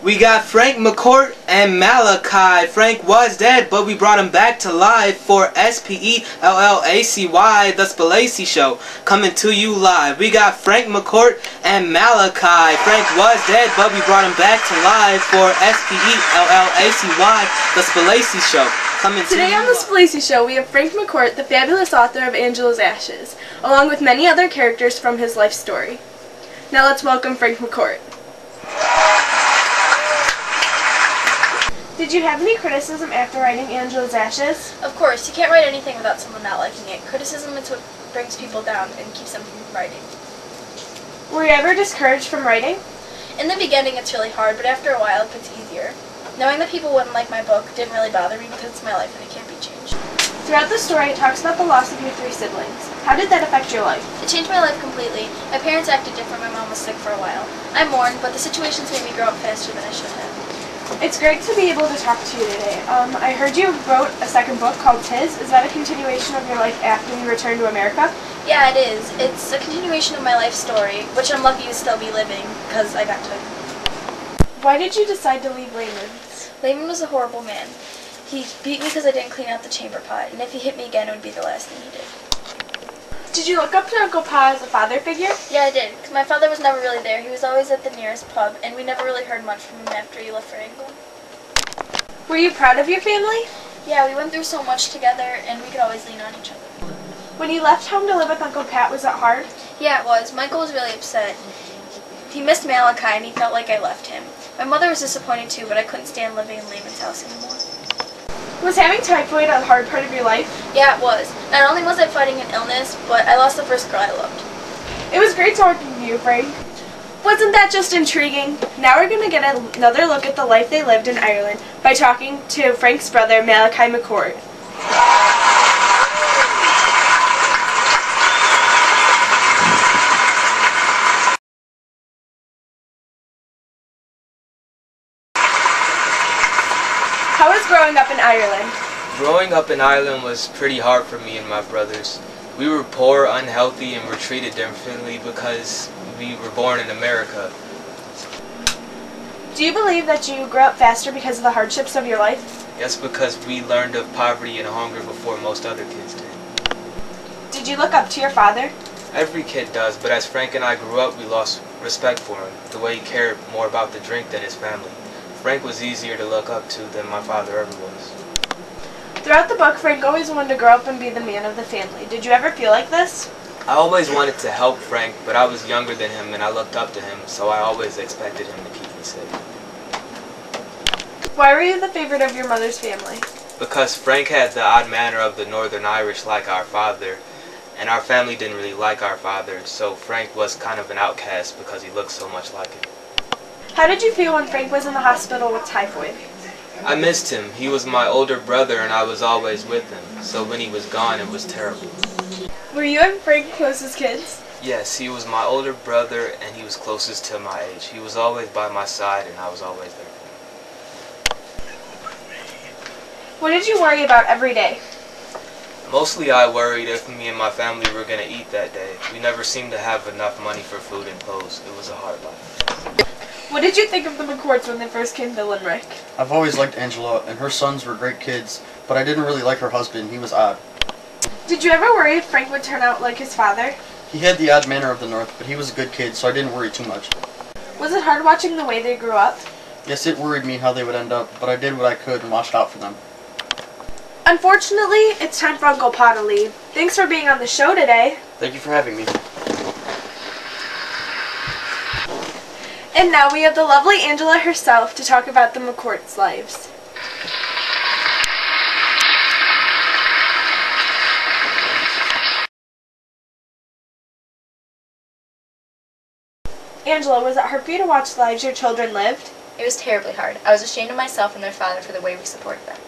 We got Frank McCourt and Malachi. Frank was dead, but we brought him back to life for SPELLACY, The Spalacy Show, coming to you live. We got Frank McCourt and Malachi. Frank was dead, but we brought him back to life for SPELLACY, The Spalacy Show, coming to Today you on The Spalacy Show, we have Frank McCourt, the fabulous author of Angela's Ashes, along with many other characters from his life story. Now let's welcome Frank McCourt. Did you have any criticism after writing Angela's Ashes? Of course, you can't write anything without someone not liking it. Criticism is what brings people down and keeps them from writing. Were you ever discouraged from writing? In the beginning it's really hard, but after a while it gets easier. Knowing that people wouldn't like my book didn't really bother me because it's my life and it can't be changed. Throughout the story, it talks about the loss of your 3 siblings. How did that affect your life? It changed my life completely. My parents acted different, my mom was sick for a while. I mourned, but the situations made me grow up faster than I should have. It's great to be able to talk to you today. I heard you wrote a second book called Tis. Is that a continuation of your life after you returned to America? Yeah, it is. It's a continuation of my life story, which I'm lucky to still be living because I got to. Why did you decide to leave Raymond? Raymond was a horrible man. He beat me because I didn't clean out the chamber pot, and if he hit me again, it would be the last thing he did. Did you look up to Uncle Pa as a father figure? Yeah, I did, because my father was never really there. He was always at the nearest pub, and we never really heard much from him after he left for England. Were you proud of your family? Yeah, we went through so much together, and we could always lean on each other. When you left home to live with Uncle Pat, was that hard? Yeah, it was. Michael was really upset. He missed Malachi, and he felt like I left him. My mother was disappointed too, but I couldn't stand living in Lehman's house anymore. Was having typhoid a hard part of your life? Yeah, it was. Not only was I fighting an illness, but I lost the first girl I loved. It was great talking to you, Frank. Wasn't that just intriguing? Now we're going to get another look at the life they lived in Ireland by talking to Frank's brother, Malachi McCourt. How was growing up in Ireland? Growing up in Ireland was pretty hard for me and my brothers. We were poor, unhealthy, and were treated differently because we were born in America. Do you believe that you grew up faster because of the hardships of your life? Yes, because we learned of poverty and hunger before most other kids did. Did you look up to your father? Every kid does, but as Frank and I grew up, we lost respect for him, the way he cared more about the drink than his family. Frank was easier to look up to than my father ever was. Throughout the book, Frank always wanted to grow up and be the man of the family. Did you ever feel like this? I always wanted to help Frank, but I was younger than him and I looked up to him, so I always expected him to keep me safe. Why were you the favorite of your mother's family? Because Frank had the odd manner of the Northern Irish like our father, and our family didn't really like our father, so Frank was kind of an outcast because he looked so much like him. How did you feel when Frank was in the hospital with typhoid? I missed him. He was my older brother and I was always with him, so when he was gone it was terrible. Were you and Frank close as kids? Yes, he was my older brother and he was closest to my age. He was always by my side and I was always there for him. What did you worry about every day? Mostly I worried if me and my family were going to eat that day. We never seemed to have enough money for food and clothes. It was a hard life. What did you think of the McCourts when they first came to Limerick? I've always liked Angela, and her sons were great kids, but I didn't really like her husband. He was odd. Did you ever worry if Frank would turn out like his father? He had the odd manner of the North, but he was a good kid, so I didn't worry too much. Was it hard watching the way they grew up? Yes, it worried me how they would end up, but I did what I could and watched out for them. Unfortunately, it's time for Uncle Pa to leave. Thanks for being on the show today. Thank you for having me. And now we have the lovely Angela herself to talk about the McCourts' lives. Angela, was it hard for you to watch the lives your children lived? It was terribly hard. I was ashamed of myself and their father for the way we supported them.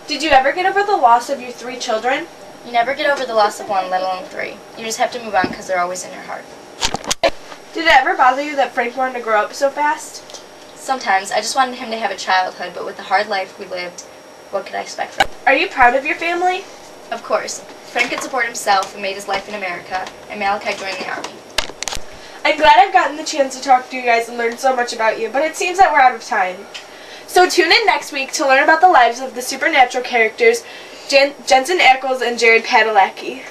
Did you ever get over the loss of your 3 children? You never get over the loss of one, let alone 3. You just have to move on because they're always in your heart. Did it ever bother you that Frank wanted to grow up so fast? Sometimes. I just wanted him to have a childhood, but with the hard life we lived, what could I expect from him? Are you proud of your family? Of course. Frank could support himself and made his life in America, and Malachi joined the army. I'm glad I've gotten the chance to talk to you guys and learn so much about you, but it seems that we're out of time. So tune in next week to learn about the lives of the supernatural characters Jensen Ackles and Jared Padalecki.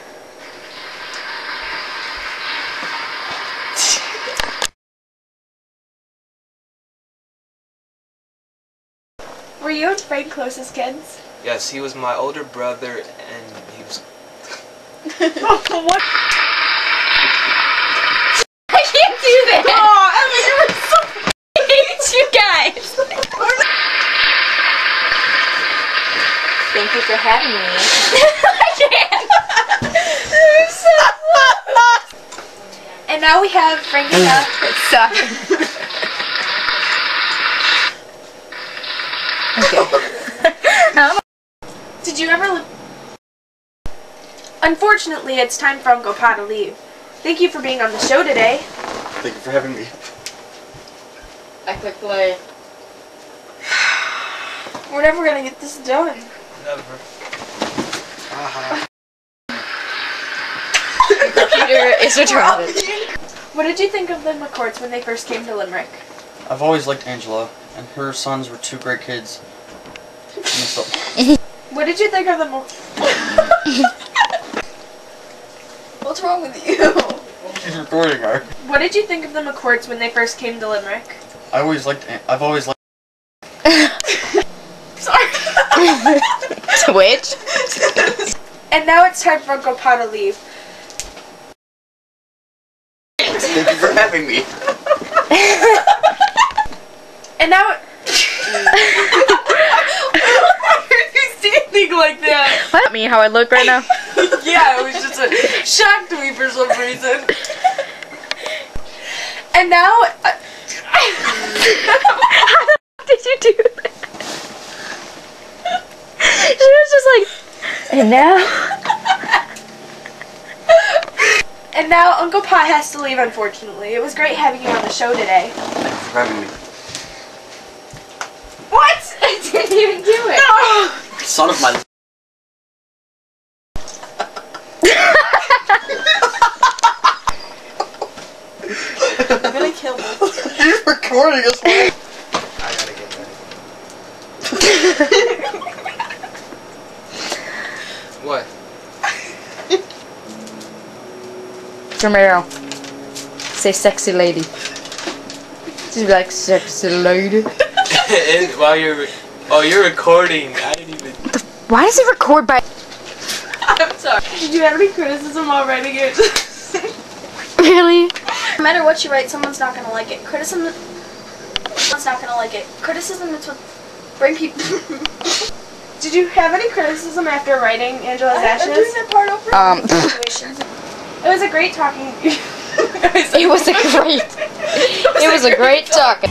Were you and Frank closest kids? Yes, he was my older brother, and he was... What? I can't do that! Oh, Emma, you were so... I hate you guys! Thank you for having me. I can't! And now we have Frank and Mel. Sorry. Did you ever... Unfortunately, it's time for Uncle Pa to leave. Thank you for being on the show today. Thank you for having me. I click play. We're never gonna get this done. Never. Computer is retarded. What did you think of the McCourts when they first came to Limerick? I've always liked Angela, and her sons were two great kids. What did you think of the What's wrong with you? She's recording her. What did you think of the McCourts when they first came to Limerick? I've always liked. Sorry. Twitch. And now it's time for Uncle Pa to leave. Thank you for having me. And now... Why are you standing like that? What? Me, how I look right now? Yeah, it was just a shock to me for some reason. And now... How did you do that? She was just like, and now? And now Uncle Pa has to leave, unfortunately. It was great having you on the show today. Thank you for having me. What? I didn't even do it. No! Son of my... I'm gonna kill him. You're recording us. I gotta get ready. What? Romero, say sexy lady. She'd be like, sexy lady. And while you're... Oh, you're recording. I didn't even... Why does it record by... I'm sorry. Did you have any criticism already? Really? No matter what you write, someone's not gonna like it. Someone's not gonna like it. Criticism is what bring people. Did you have any criticism after writing Angela's I'm Ashes? doing that part over. Situations. It was a great talking. It was a great talking.